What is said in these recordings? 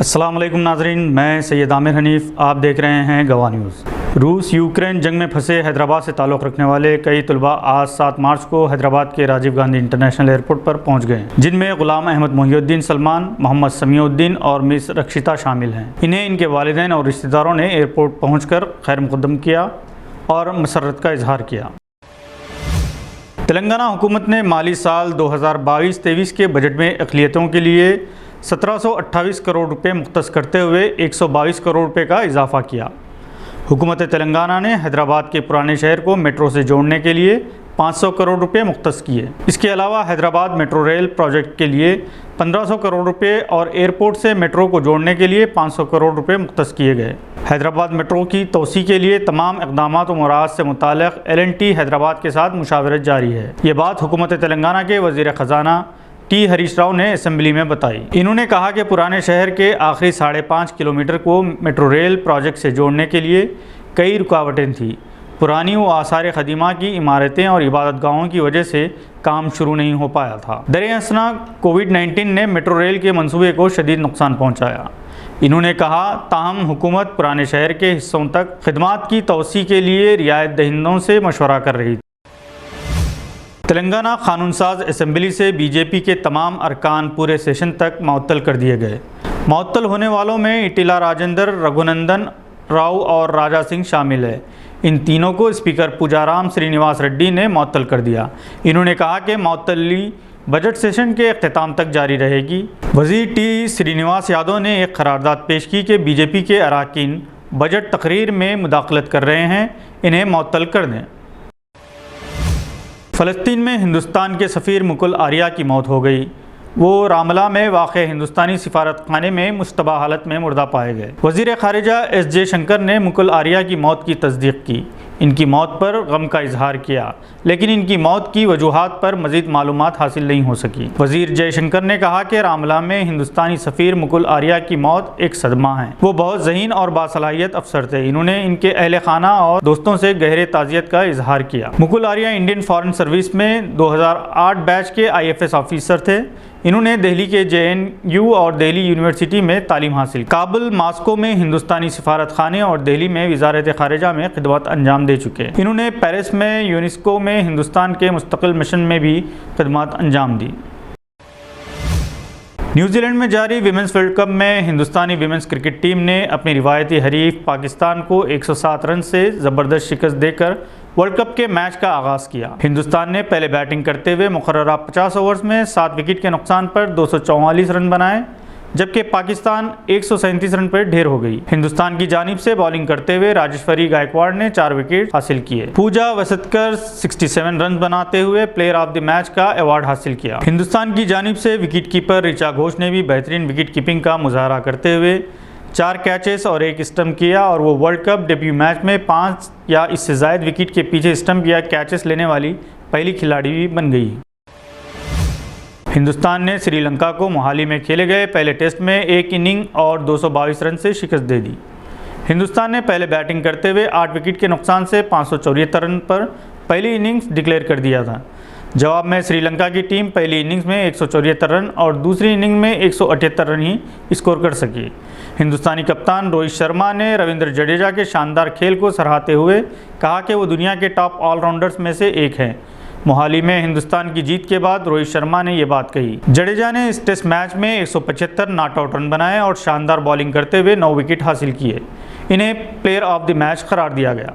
अस्सलाम वालेकुम नाज़रीन, मैं सैयद आमिर हनीफ़, आप देख रहे हैं गवाह न्यूज़। रूस यूक्रेन जंग में फंसे हैदराबाद से ताल्लुक़ रखने वाले कई तलबा आज 7 मार्च को हैदराबाद के राजीव गांधी इंटरनेशनल एयरपोर्ट पर पहुंच गए, जिनमें गुलाम अहमद मोहिउद्दीन सलमान, मोहम्मद समीउद्दीन और मिस रक्षिता शामिल हैं। इन्हें इनके वालिदैन और रिश्तेदारों ने एयरपोर्ट पहुँचकर खैर मुक़द्दम किया और मसर्रत का इजहार किया। तेलंगाना हुकूमत ने माली साल 2022-23 के बजट में अक़लियतों के लिए 1728 करोड़ रुपए मुख्तस करते हुए 122 करोड़ रुपए का इजाफा किया। हुकूमत तेलंगाना ने हैदराबाद के पुराने शहर को मेट्रो से जोड़ने के लिए 500 करोड़ रुपए मुख्तस किए। इसके अलावा हैदराबाद मेट्रो रेल प्रोजेक्ट के लिए 1500 करोड़ रुपए और एयरपोर्ट से मेट्रो को जोड़ने के लिए 500 करोड़ रुपए मुख्तस किए गए। हैदराबाद मेट्रो की तोसी के लिए तमाम इक़दामात व मुराद से मुताल्लिक़ L&T हैदराबाद के साथ मुशावरत जारी है। ये बात हुकूमत तेलंगाना के वज़ीर ख़जाना टी हरीश राव ने असेंबली में बताई। इन्होंने कहा कि पुराने शहर के आखिरी 5.5 किलोमीटर को मेट्रो रेल प्रोजेक्ट से जोड़ने के लिए कई रुकावटें थीं। पुरानी व आसार ख़दीमा की इमारतें और इबादतगाहों की वजह से काम शुरू नहीं हो पाया था। दरअसल कोविड-19 ने मेट्रो रेल के मंसूबे को शदीद नुकसान पहुँचाया। इन्होंने कहा, ताहम हुकूमत पुराने शहर के हिस्सों तक खिदमात की तोसी के लिए रियायत दहिंदों से मशवरा कर रही थी। तेलंगाना कानून साज असेंबली से बीजेपी के तमाम अरकान पूरे सेशन तक मअतल कर दिए गए। मअतल होने वालों में इटिला राजेंद्र, रघुनंदन राव और राजा सिंह शामिल है। इन तीनों को स्पीकर पूजाराम श्रीनिवास रेड्डी ने मअतल कर दिया। इन्होंने कहा कि मअतली बजट सेशन के अख्ताम तक जारी रहेगी। वज़ीर टी श्रीनिवास यादव ने एक करारदाद पेश की कि बीजेपी के अरकान बजट तकरीर में मुदाखलत कर रहे हैं, इन्हें मअतल कर दें। फ़लस्तीन में हिंदुस्तान के सफ़ीर मुकुल आर्या की मौत हो गई। वो रामला में वाक़े हिंदुस्तानी सिफारत खाने में मुश्तबा हालत में मुर्दा पाए गए। वज़ीर ख़ारिजा S जयशंकर ने मुकुल आर्या की मौत की तस्दीक की। इनकी मौत पर गम का इजहार किया, लेकिन इनकी मौत की वजूहात पर मज़ीद मालूमात हासिल नहीं हो सकी। वज़ीर जयशंकर ने कहा कि रामला में हिंदुस्तानी सफ़ीर मुकुल आर्या की मौत एक सदमा है। वो बहुत ज़हीन और बासलाहियत अफसर थे। इन्होंने इनके अहले खाना और दोस्तों से गहरे ताज़ियत का इजहार किया। Mukul Arya Indian foreign service में 2008 बैच के IFS ऑफिसर थे। इन्होंने दिल्ली के JNU और दिल्ली यूनिवर्सिटी में तालीम हासिल। काबुल, मास्को में हिंदुस्तानी सिफारत खाने और दिल्ली में वज़ारत ख़ारिजा में खिदमत अंजाम दे चुके। इन्होंने पेरिस में यूनेस्को में हिंदुस्तान के मुस्तकिल मिशन में भी खिदमत अंजाम दी। न्यूजीलैंड में जारी विमेंस वर्ल्ड कप में हिंदुस्तानी विमेंस क्रिकेट टीम ने अपनी रिवायती हरीफ पाकिस्तान को 107 रन से ज़बरदस्त शिकस्त देकर वर्ल्ड कप के मैच का आगाज़ किया। हिंदुस्तान ने पहले बैटिंग करते हुए मुकर्ररा 50 ओवर्स में 7 विकेट के नुकसान पर 244 रन बनाए, जबकि पाकिस्तान 137 रन पर ढेर हो गई। हिंदुस्तान की जानिब से बॉलिंग करते हुए राजेश्वरी गायकवाड़ ने 4 विकेट हासिल किए। पूजा वसतकर 67 रन बनाते हुए प्लेयर ऑफ द मैच का अवार्ड हासिल किया। हिंदुस्तान की जानिब से विकेट कीपर ऋचा घोष ने भी बेहतरीन विकेट कीपिंग का मुजाहरा करते हुए 4 कैचेस और 1 स्टंप किया और वो वर्ल्ड कप डेब्यू मैच में 5 या इससे ज़ायद विकेट के पीछे स्टंप या कैचेस लेने वाली पहली खिलाड़ी भी बन गई। हिंदुस्तान ने श्रीलंका को मोहाली में खेले गए पहले टेस्ट में 1 इनिंग और 222 रन से शिकस्त दे दी। हिंदुस्तान ने पहले बैटिंग करते हुए 8 विकेट के नुकसान से 574 रन पर पहली इनिंग्स डिक्लेयर कर दिया था। जवाब में श्रीलंका की टीम पहली इनिंग्स में 174 रन और दूसरी इनिंग में 178 रन ही स्कोर कर सकी। हिंदुस्तानी कप्तान रोहित शर्मा ने रविंद्र जडेजा के शानदार खेल को सराहते हुए कहा कि वो दुनिया के टॉप ऑलराउंडर्स में से एक हैं। मोहाली में हिंदुस्तान की जीत के बाद रोहित शर्मा ने ये बात कही। जडेजा ने इस टेस्ट मैच में 175 नॉट आउट रन बनाए और शानदार बॉलिंग करते हुए 9 विकेट हासिल किए। इन्हें प्लेयर ऑफ द मैच करार दिया गया।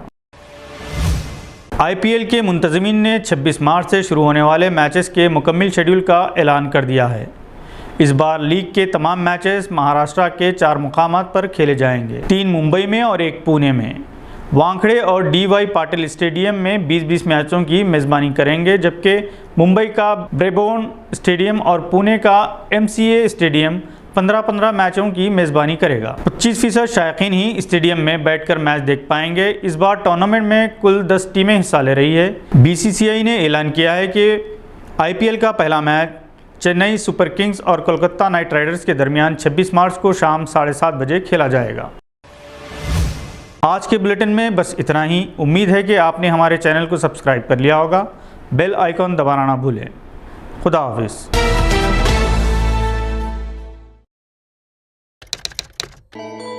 IPL के मुंतज़मीन ने 26 मार्च से शुरू होने वाले मैचेस के मुकम्मल शेड्यूल का ऐलान कर दिया है। इस बार लीग के तमाम मैचेस महाराष्ट्र के 4 मुकामात पर खेले जाएंगे, 3 मुंबई में और 1 पुणे में। वानखेड़े और DY पाटिल स्टेडियम में 20-20 मैचों की मेज़बानी करेंगे, जबकि मुंबई का ब्रेबोर्न स्टेडियम और पुणे का MCA स्टेडियम 15-15 मैचों की मेज़बानी करेगा। 25% शायकीन ही स्टेडियम में बैठकर मैच देख पाएंगे। इस बार टूर्नामेंट में कुल 10 टीमें हिस्सा ले रही है। BCCI ने ऐलान किया है कि IPL का पहला मैच चेन्नई सुपर किंग्स और कोलकाता नाइट राइडर्स के दरमियान 26 मार्च को शाम 7:30 बजे खेला जाएगा। आज के बुलेटिन में बस इतना ही। उम्मीद है कि आपने हमारे चैनल को सब्सक्राइब कर लिया होगा। बेल आइकॉन दबाना ना भूलें। खुदा हाफिज़। है।